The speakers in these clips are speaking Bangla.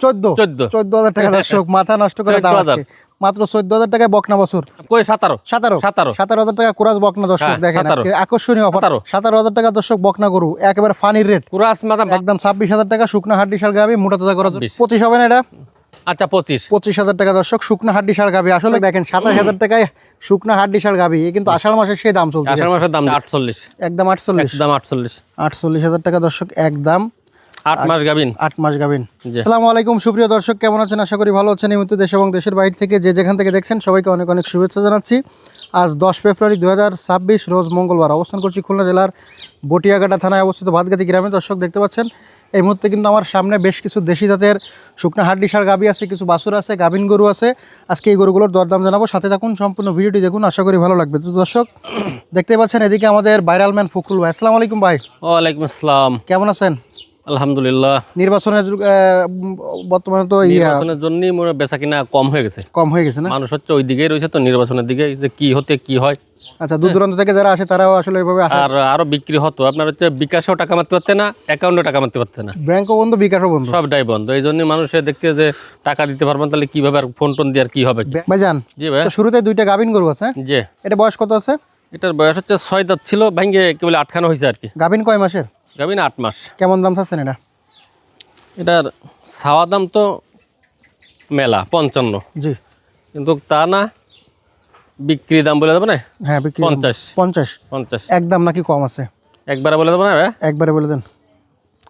14,000 টাকা দর্শক, মাথা নষ্ট করে দাম আজকে মাত্র 14,000 টাকায় বকনা বছর। কই 17,000 টাকা কুরাস বকনা দর্শক। দেখেন আজকে আকর্ষণীয় অফার, 17,000 টাকা দর্শক বকনা গরু, একেবারে ফানির রেট কুরাস মাথা একদম 26,000 টাকা শুকনা হাড্ডি শাল গাবি, মোটা তাজা করা 25 হবে না এটা? আচ্ছা 25,000 টাকা দর্শক, শুকনা হাড্ডি শাল গাবি। আসলে দেখেন 27,000 টাকায় শুকনা হাড্ডি শাল গাবি, কিন্তু আষাঢ় মাসের সেই দাম চলছে। আষাঢ় মাসের দাম 48, একদম 48,000 টাকা দর্শক, একদম 8 মাস গাবিন। 8 মাস গাবিন। আসসালামু আলাইকুম সুপ্রিয় দর্শক, কেমন আছেন? আশা করি ভালো আছেন। এই মুহূর্তে দেশ এবং দেশের বাইরে থেকে যে যেখান থেকে দেখছেন সবাইকে অনেক অনেক শুভেচ্ছা জানাচ্ছি। আজ 10 ফেব্রুয়ারি 2026 রোজ মঙ্গলবার। অবস্থান করছি খুলনা জেলার বটিয়াঘাটা থানায় অবস্থিত ভাতগাতি গ্রামে। দর্শক দেখতে পাচ্ছেন এই মুহূর্তে কিন্তু আমার সামনে বেশ কিছু দেশি জাতের শুকনা হাড্ডি ষাঁড় গাবি আছে, কিছু বাছুর আছে, গাবিন গরু আছে। আজকে এই গরুগুলোর দরদাম জানাবো, সাথে থাকুন, সম্পূর্ণ ভিডিওটি দেখুন, আশা করি ভালো লাগবে। তো দর্শক দেখতে পাচ্ছেন এদিকে আমাদের ভাইরাল ম্যান ফখরুল ভাই। আসসালামু আলাইকুম ভাই। ওয়ালাইকুম আসসালাম। কেমন আছেন? আলহামদুলিল্লাহ। নির্বাচনের বর্তমানে তো নির্বাচনের জন্য বেচা কিনা কম হয়ে গেছে না? মানুষ হচ্ছে ওই দিকেই রয়েছে, তো নির্বাচনের দিকে যে কি হতে কি হয়। আচ্ছা, দূর দূরান্ত থেকে যারা আসে তারাও আসলে এইভাবে আর আরো বিক্রি হতো। আপনার হচ্ছে বিকাশেও টাকা মারতে পারতে না, অ্যাকাউন্টে টাকা মারতে পারতে না, ব্যাংকও বন্ধ, বিকাশও বন্ধ, সবটাই বন্ধ। এই জন্য মানুষের দেখতে যে টাকা দিতে পারবেন, তাহলে কিভাবে আর ফোন টোন দিয়ে আর কি হবে। ভাইজান জি ভাই, শুরুতে দুইটা গাবিন গরু আছে। জি। এটা বয়স কত আছে? এটার বয়স হচ্ছে 6 দাঁত ছিল, ভাঙ্গে কেবল 8 খানা হয়েছে আর কি। গাবিন কয় মাসের? গাবিন 8 মাস। কেমন দাম চাচ্ছেন এটা? এটার ছাওয়া দাম তো মেলা 55। জি। কিন্তু তা না, বিক্রি দাম বলে দেবো না? হ্যাঁ, বিক্রি 50 একদম নাকি কম আছে? একবারে বলে দেবো না? একবারে বলে দেন।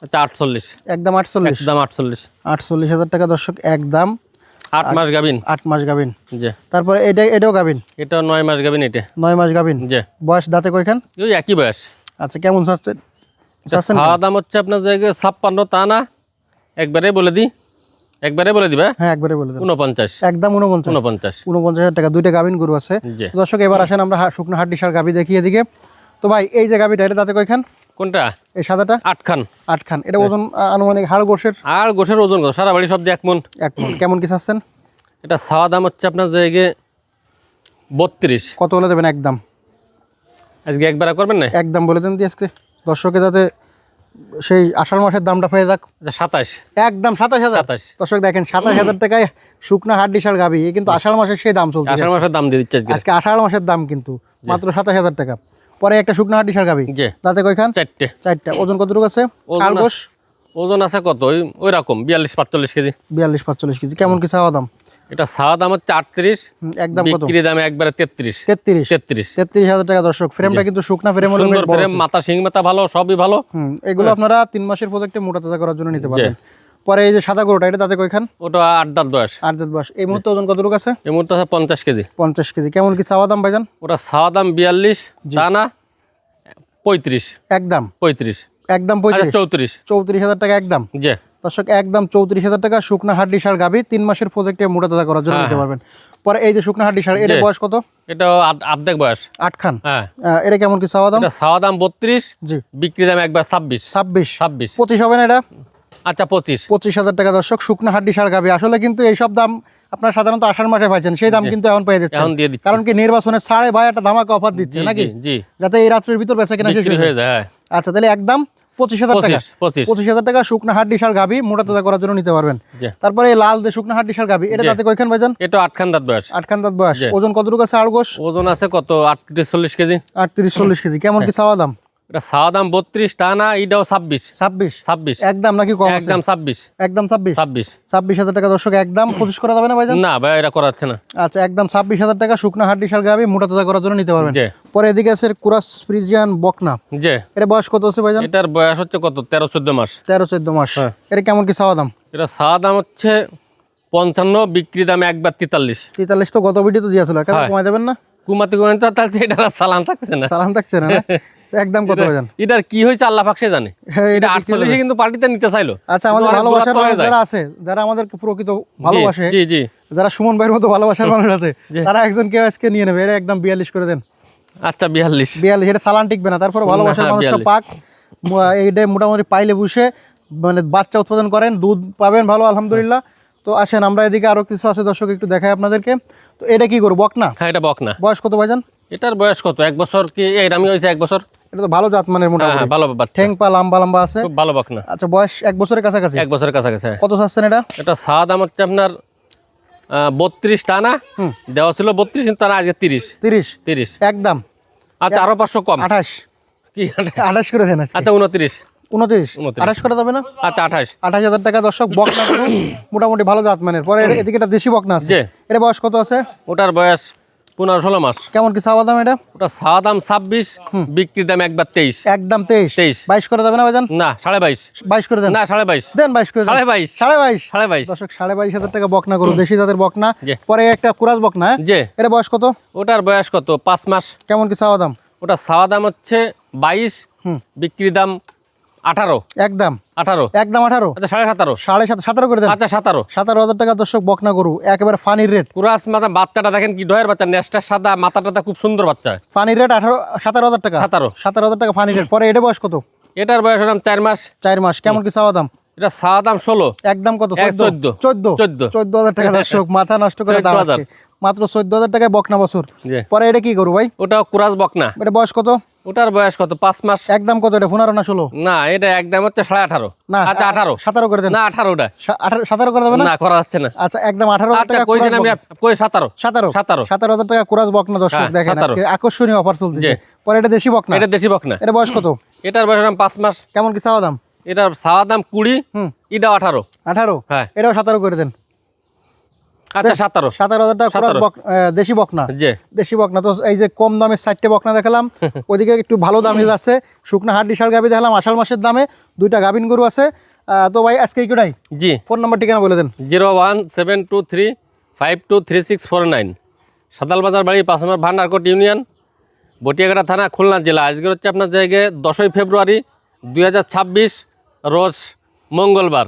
আচ্ছা 48, একদম 48,000 টাকা দর্শক, একদম 8 মাস গাবিন। 8 মাস গাবিন। জি। তারপরে এটাও গাবিন? এটা 9 মাস গাবিন। এটা 9 মাস গাবিন। জি। বয়স দাঁতে কয়খান? ওই একই বয়স। আচ্ছা, কেমন চাচ্ছেন? খাওয়া দাম হচ্ছে আপনার জায়গায় 56, তা না একবারে বলে দিবে। হ্যাঁ, একবারে বলে দেন। 49, একদম 49,000 টাকা। দুইটা গাবিন গরু আছে দর্শক। এবার আসেন আমরা শুকনো হাড্ডি ষাঁড় গাবি দেখি এদিকে। তো ভাই এই যে গাবিটা, এটা দাঁতে কয়খান? কোনটা? এই সাদাটা 8 খান। 8 খান। এটা ওজন আনুমানিক হাড় গোশের ওজন কত? সারা বাড়ি সব দিয়ে 1 মণ। কেমন কি চাচ্ছেন? এটা খাওয়া দাম হচ্ছে আপনার জায়গায় 32। কত বলে দেবেন একদম? আজকে একবার করবেন না? একদম বলে দেন দিয়ে আজকে দর্শকে, যাতে সেই আষাঢ় মাসের দামটা পেয়ে যাক। 27, একদম 27,000। দর্শক দেখেন 27,000 টাকায় শুকনা হাড্ডি ষাঁড় গাবি, কিন্তু আষাঢ় মাসের সেই দাম চলছে। আষাঢ় মাসের দাম দিয়ে দিচ্ছে আজকে আষাঢ় মাসের দাম কিন্তু মাত্র 27,000 টাকা। পরে একটা শুকনা হাড্ডি ষাঁড় গাবি, তাতে কয়খান? 4টে। ওজন কতটুকু আছে? ওজন আছে কত? ওই রকম 42-45 কেজি। 42-45 কেজি। কেমন কি চাওয়া দাম? এটা চাওয়া দাম হচ্ছে 38, একদম কত? বিক্রি দাম একবারে 33,000 টাকা দর্শক। ফ্রেমটা কিন্তু শুকনা ফ্রেম, মাথা সিং মাথা ভালো, সবই ভালো। এগুলো আপনারা 3 মাসের প্রজেক্টে মোটা তাজা করার জন্য নিতে পারবেন। পরে এই যে সাদা গরুটা, এটা তাতে কয়খান? ওটা 8 দাঁত বয়স। 8 দাঁত বয়স। এই মুহূর্তে ওজন কতটুকু আছে? এই মুহূর্তে আছে 50 কেজি। 50 কেজি। কেমন কি চাওয়া দাম ভাইজান? ওটা চাওয়া দাম 42, তা না 35। একদম 35। একদম 34,000 টাকা একদম। জি দর্শক, একদম 34,000 টাকা শুকনা হাড্ডি ষাঁড় গাবি, 3 মাসের প্রজেক্টে মোটা তাজা করার জন্য নিতে পারবেন। পরে এই যে শুকনা হাড্ডি ষাঁড়, এর বয়স কত? এটা আর্ধেক বয়স, 8 খান। হ্যাঁ। এটা কেমন কি চাওয়া দাম? এটা চাওয়া দাম 32, জি। বিক্রি দাম একবার 26। 25 হবে না এটা? আচ্ছা 25,000 টাকা দর্শক, শুকনা হাড্ডি ষাঁড় গাবি। আসলে কিন্তু এইসব দাম আপনারা সাধারণত আষাঢ় মাসে পাইছেন, সেই দাম কিন্তু এখন পেয়ে যাচ্ছেন। কারণ কি নির্বাচনের ছাড়ে ভাই একটা ধামাকা অফার দিচ্ছে নাকি, যাতে এই রাত্রের ভিতর বেচা কিনা শেষ হয়ে যায়। আচ্ছা, তাহলে একদম 25,000 টাকা। 25,000 টাকা শুকনা হাড্ডি ষাঁড় গাবি, মোটা তাজা করার জন্য নিতে পারবেন। তারপরে এই লাল যে শুকনা হাড্ডি ষাঁড় গাবি, এটা তাতে কয়খান ভাইজান? এটা 8 খান দাঁত বয়স। 8 খান দাঁত বয়স। ওজন কতটুকু আছে? আড়গোশ ওজন আছে কত? 38-40 কেজি। 38-40 কেজি। কেমন কি চাওয়া দাম? এটা চাওয়া দাম 32, টা না এটাও 26। একদম নাকি কম? একদম 26। একদম 26,000 টাকা দর্শক, একদম 25 করা যাবে না ভাইজান? না ভাই, এটা করা যাচ্ছে না। আচ্ছা, একদম 26,000 টাকা শুকনা হাড্ডি ষাঁড় গাবি, মোটা তাজা করার জন্য নিতে পারবেন। পরে এদিকে আছে কুরাস ফ্রিজিয়ান বকনা। জি। এটা বয়স কত আছে ভাইজান? এটার বয়স হচ্ছে কত? 13-14 মাস। 13-14 মাস। এটা কেমন কি চাওয়া দাম? এটা চাওয়া দাম হচ্ছে 55, বিক্রি দাম একবার 43। 43 তো গত ভিডিও তো দিয়েছিল, কেন কমাই দেবেন না? কমাতে তাহলে এটা চালান থাকছে না। একদম কত ভাইজান? এটার কি হয়েছে আল্লাহ পাকসে জানে। এটা 48 কিন্তু পার্টিতে নিতে চাইলো। আচ্ছা, আমাদের ভালোবাসার মানুষ যারা আছে, যারা আমাদেরকে প্রকৃত ভালোবাসে, জি জি, যারা সুমন ভাইয়ের মতো ভালোবাসার মানুষ আছে, তারা একজন কেউ আজকে নিয়ে নেবে। এটা একদম 42 করে দেন। আচ্ছা 42। এটা চালান টিকবে না। তারপরে ভালোবাসার মানুষটা পাক, এইটা মোটামুটি পাইলে বসে মানে বাচ্চা উৎপাদন করেন, দুধ পাবেন ভালো, আলহামদুলিল্লাহ। তো আসেন আমরা এদিকে আরো কিছু আছে দর্শক, একটু দেখাই আপনাদেরকে। তো এটা কি করবো? বকনা? হ্যাঁ, এটা বকনা। বয়স কত ভাইজান? এটার বয়স কত? 1 বছর কি? আমি হয়েছে 1 বছর। এটা তো ভালো জাত মানের হ্যাঁ মোটামুটি। ভালো বাচ্চা, ঠ্যাং পা লম্বা লম্বা আছে। খুব ভালো বকনা। আচ্ছা, বয়স 1 বছরের কাছাকাছি। 1 বছরের কাছাকাছি। হ্যাঁ। কত চাচ্ছেন এটা? এটা চা দাম হচ্ছে আপনার 32 টানা, দেওয়া ছিল 32, কিন্তু তারা আজকে 30। 30 একদম। আচ্ছা আরো 500 কম। 28 কি 28 করে দেন আজকে। আচ্ছা 29। 29 28 করে যাবে না? আচ্ছা 28। 28,000 টাকা দর্শক, বকনা গরু মোটামুটি ভালো জাত মানের। পরে এদিকে একটা দেশি বকনা আছে, জি। এটা বয়স কত আছে? ওটার বয়স 15-16 মাস। কেমন কি চাওয়া দাম এটা? ওটা চা দাম 26, বিক্রির দাম একবার 23। একদম 23 22 করে যাবে না ভাইজান? না 22.5। 22 করে দেন। না 22.5। দেন 22 করে দেন। 22.5। 22.5 22.5। দর্শক 22,500 টাকা বকনা গরু, দেশি জাতের বকনা। জি। পরে একটা কুরাজ বকনা, হ্যাঁ? জি। এটা বয়স কত? ওটার বয়স কত? 5 মাস। কেমন কি চাওয়া দাম? ওটা চাওয়া দাম হচ্ছে 22, বিক্রির দাম 18। একদম 18। একদম 18। আচ্ছা 17.5। 17.5 করে দেন। আচ্ছা 17। 17,000 টাকা দর্শক বকনা গরু, একেবারে ফানির রেট। কুরাস মাথা বাচ্চাটা দেখেন কি ডয়ের বাচ্চা, নেসটা সাদা, মাথাটা খুব সুন্দর বাচ্চা। ফানির রেট 17,000 টাকা। 17,000 টাকা ফানির রেট। পরে এটা বয়স কত? এটার বয়স হলাম 4 মাস। 4 মাস। কেমন কি চাওয়া দাম? এটা চাওয়া দাম 16। একদম কত? 14। 14,000 টাকা দর্শক, মাথা নষ্ট করে দাম 14,000 আজকে। মাত্র 14,000 টাকায় বকনা বছর। জি। পরে এটা কি গরু ভাই? ওটা কুরাস বকনা। এটা বয়স কত? ওটার বয়স কত? 5 মাস। একদম কত এটা? 15 না 16? না এটা একদম হচ্ছে 18.5। না আচ্ছা 18। 17 করে দেন। না 18 ওটা। 17 করে দেবে না? না করা যাচ্ছে না। আচ্ছা একদম 18,000 আচ্ছা টাকা কইছেন আমি, কই 17। 17,000 টাকা কুরাজ বকনা দর্শক। হ্যাঁ, দেখেন 17 আজকে আকর্ষণীয় অফার চলতেছে। জি। পরে এটা দেশি বকনা, এটা দেশি বকনা। এটা বয়স কত? এটার বয়স হলাম 5 মাস। কেমন কি চাওয়া দাম? এটার চাওয়া দাম 20, এটা 18। 18? হ্যাঁ। এটাও 17 করে দেন। আচ্ছা 17। 17,000 টাকা কুরাজ 17 দেশি বকনা। জি। দেশি বকনা তো এই যে কম দামে 4টে বকনা দেখালাম, ওইদিকে একটু ভালো দামে আছে। শুকনা হাট বিশাল গাভি দেখালাম আষাঢ় মাসের দামে, 2টা গাভিন গরু আছে। তো ভাই আজকে এই কটাই। জি। ফোন নাম্বার ঠিকানা বলে দেন। 01723523649, সাদাল বাজার বাড়ি, 5 নম্বর ভান্ডারকোট ইউনিয়ন, বটিয়াঘাটা থানা, খুলনা জেলা। আজকে হচ্ছে আপনার জায়গায় 10ই ফেব্রুয়ারি 2026, রোজ মঙ্গলবার।